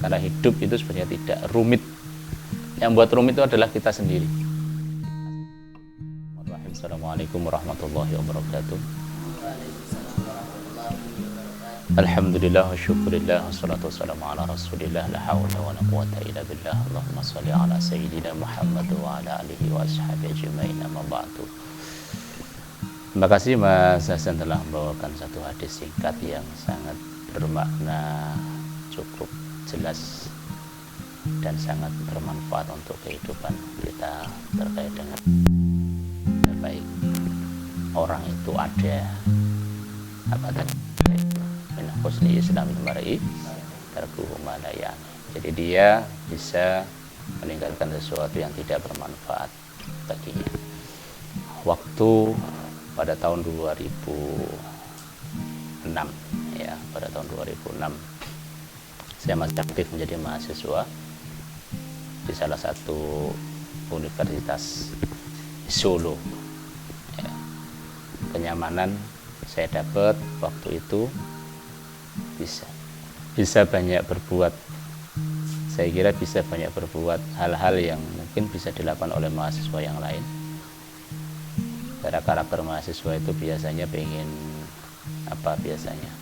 Karena hidup itu sebenarnya tidak rumit. Yang buat rumit itu adalah kita sendiri. Assalamualaikum warahmatullahi wabarakatuh. Alhamdulillah wa syukurillah wassalatu wassalamu ala rasulillah la hawla wa la quwata illa billah. Allahumma salli ala sayyidina Muhammad wa ala alihi wa ashabihi ajma'in, amma ba'du. Terima kasih Mas Hasan telah membawakan satu hadis singkat yang sangat bermakna, cukup jelas dan sangat bermanfaat untuk kehidupan kita terkait dengan baik orang itu ada apa tadi, min husni islamil mar'i tarkuhu ma la ya'ni. Jadi dia bisa meninggalkan sesuatu yang tidak bermanfaat baginya. Waktu pada tahun 2006 ya, pada tahun 2006 saya masih aktif menjadi mahasiswa di salah satu universitas di Solo ya. Kenyamanan saya dapat waktu itu bisa banyak berbuat, saya kira bisa banyak berbuat hal-hal yang mungkin bisa dilakukan oleh mahasiswa yang lain. Karena karakter mahasiswa itu biasanya pengen apa, biasanya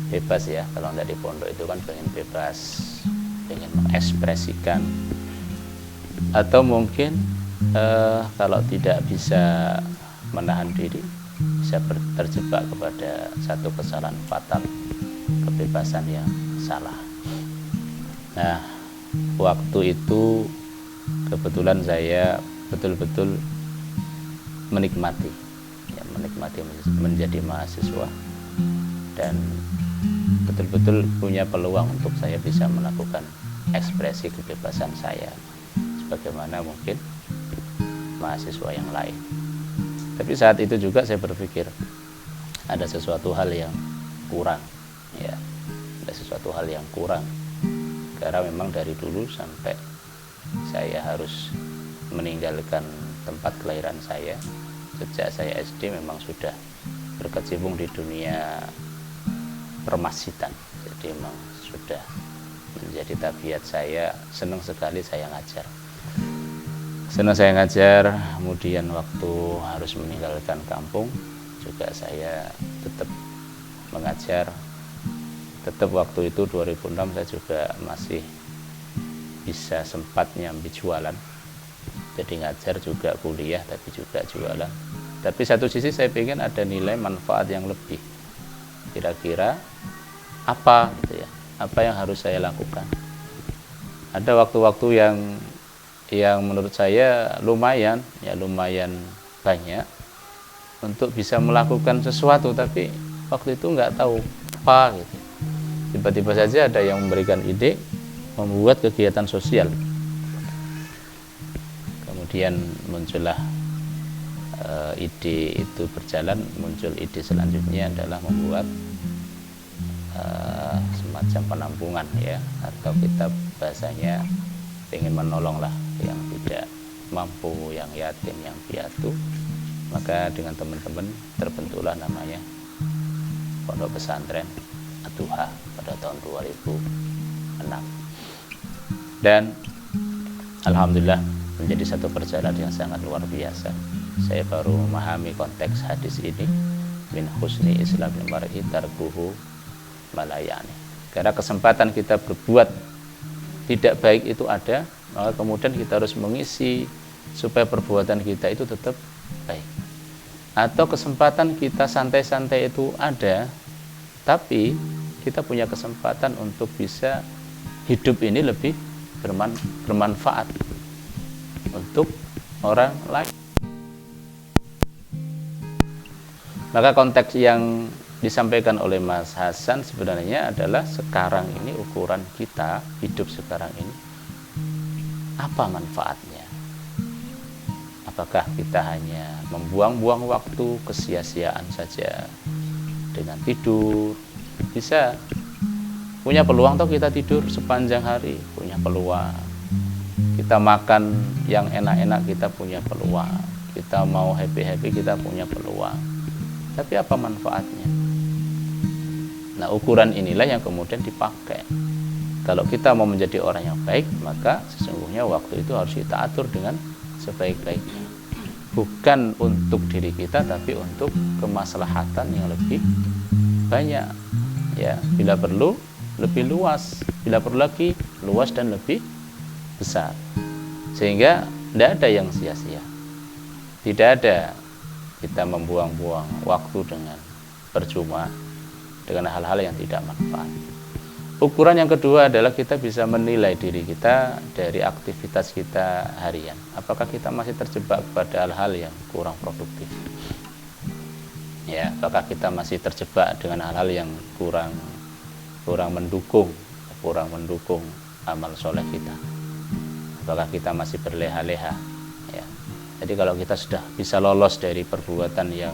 bebas ya. Kalau dari pondok itu kan pengen bebas, pengen mengekspresikan, atau mungkin kalau tidak bisa menahan diri bisa terjebak kepada satu kesalahan fatal, kebebasan yang salah. Nah, waktu itu kebetulan saya betul-betul menikmati menjadi mahasiswa dan betul-betul punya peluang untuk saya bisa melakukan ekspresi kebebasan saya sebagaimana mungkin mahasiswa yang lain. Tapi saat itu juga saya berpikir ada sesuatu hal yang kurang ya, ada sesuatu hal yang kurang karena memang dari dulu sampai saya harus meninggalkan tempat kelahiran saya. Sejak saya SD memang sudah berkecimpung di dunia permasjidan, jadi memang sudah menjadi tabiat saya. Senang sekali saya ngajar, kemudian waktu harus meninggalkan kampung juga saya tetap mengajar. Tetap waktu itu 2006 saya juga masih bisa sempat nyambi jualan, jadi ngajar juga, kuliah tapi juga jualan. Tapi satu sisi saya ingin ada nilai manfaat yang lebih. Kira-kira apa gitu ya, apa yang harus saya lakukan. Ada waktu-waktu yang menurut saya lumayan banyak untuk bisa melakukan sesuatu, tapi waktu itu nggak tahu apa gitu. Tiba-tiba saja ada yang memberikan ide membuat kegiatan sosial. Kemudian muncullah ide itu berjalan, muncul ide selanjutnya adalah membuat semacam penampungan ya, atau kita bahasanya ingin menolong lah yang tidak mampu, yang yatim, yang piatu. Maka dengan teman-teman terbentuklah namanya Pondok Pesantren Ad-Duha pada tahun 2006. Dan alhamdulillah menjadi satu perjalanan yang sangat luar biasa. Saya baru memahami konteks hadis ini, min husni islamil mar'i tarkuhu ma la ya'ni. Karena kesempatan kita berbuat tidak baik itu ada, maka kemudian kita harus mengisi supaya perbuatan kita itu tetap baik. Atau kesempatan kita santai-santai itu ada, tapi kita punya kesempatan untuk bisa hidup ini lebih bermanfaat untuk orang lain. Maka konteks yang disampaikan oleh Mas Hasan sebenarnya adalah sekarang ini, ukuran kita hidup sekarang ini apa manfaatnya. Apakah kita hanya membuang-buang waktu, kesia-siaan saja dengan tidur? Bisa punya peluang toh kita tidur sepanjang hari, punya peluang. Kita makan yang enak-enak, kita punya peluang. Kita mau happy-happy, kita punya peluang. Tapi apa manfaatnya? Nah, ukuran inilah yang kemudian dipakai kalau kita mau menjadi orang yang baik, maka sesungguhnya waktu itu harus kita atur dengan sebaik-baiknya. Bukan untuk diri kita, tapi untuk kemaslahatan yang lebih banyak. Ya, bila perlu lebih luas, bila perlu lagi luas dan lebih besar. Sehingga tidak ada yang sia-sia. Tidak ada kita membuang-buang waktu dengan percuma dengan hal-hal yang tidak manfaat. Ukuran yang kedua adalah kita bisa menilai diri kita dari aktivitas kita harian. Apakah kita masih terjebak pada hal-hal yang kurang produktif? Ya, apakah kita masih terjebak dengan hal-hal yang kurang mendukung amal soleh kita? Apakah kita masih berleha-leha? Ya. Jadi kalau kita sudah bisa lolos dari perbuatan yang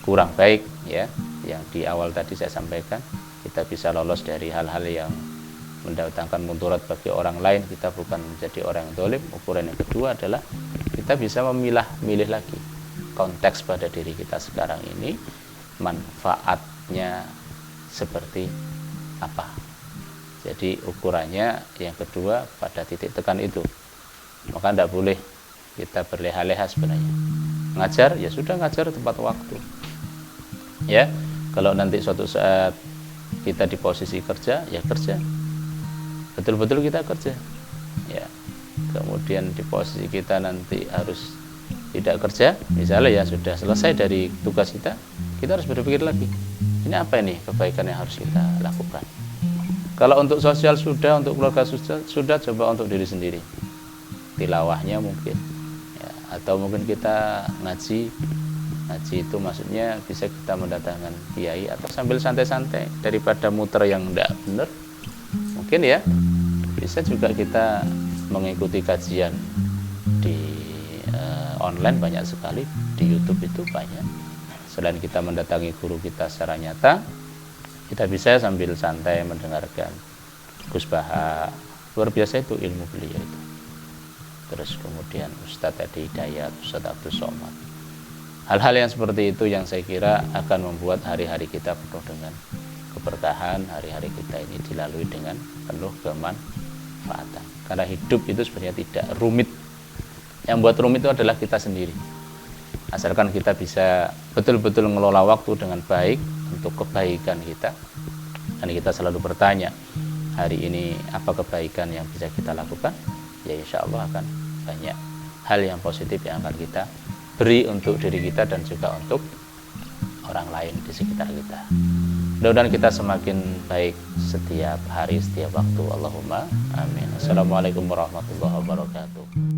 kurang baik, ya, yang di awal tadi saya sampaikan, kita bisa lolos dari hal-hal yang mendatangkan mudarat bagi orang lain, kita bukan menjadi orang yang zalim. Ukuran yang kedua adalah kita bisa milih lagi konteks pada diri kita sekarang ini, manfaatnya seperti apa. Jadi ukurannya yang kedua pada titik tekan itu. Maka tidak boleh kita berleha-leha sebenarnya. Ngajar, ya sudah ngajar tepat waktu. Ya, kalau nanti suatu saat kita di posisi kerja, ya kerja. Betul-betul kita kerja. Ya. Kemudian di posisi kita nanti harus tidak kerja, misalnya ya sudah selesai dari tugas kita harus berpikir lagi. Ini apa ini kebaikan yang harus kita lakukan? Kalau untuk sosial sudah, untuk keluarga sudah, coba untuk diri sendiri. Tilawahnya mungkin. Ya, atau mungkin kita ngaji itu maksudnya bisa kita mendatangkan kiai atau sambil santai-santai daripada muter yang tidak benar. Mungkin ya bisa juga kita mengikuti kajian di online, banyak sekali di YouTube itu banyak. Selain kita mendatangi guru kita secara nyata, kita bisa sambil santai mendengarkan Gus Baha. Luar biasa itu ilmu beliau itu. Terus kemudian Ustadz Adi Hidayat, Ustadz Abdul Somad. Hal-hal yang seperti itu yang saya kira akan membuat hari-hari kita penuh dengan keberkahan, hari-hari kita ini dilalui dengan penuh kemanfaatan. Karena hidup itu sebenarnya tidak rumit. Yang buat rumit itu adalah kita sendiri. Asalkan kita bisa betul-betul mengelola waktu dengan baik untuk kebaikan kita. Dan kita selalu bertanya, hari ini apa kebaikan yang bisa kita lakukan? Ya insya Allah akan banyak hal yang positif yang akan kita beri untuk diri kita dan juga untuk orang lain di sekitar kita. Mudah-mudahan kita semakin baik setiap hari, setiap waktu. Allahumma amin. Assalamualaikum warahmatullahi wabarakatuh.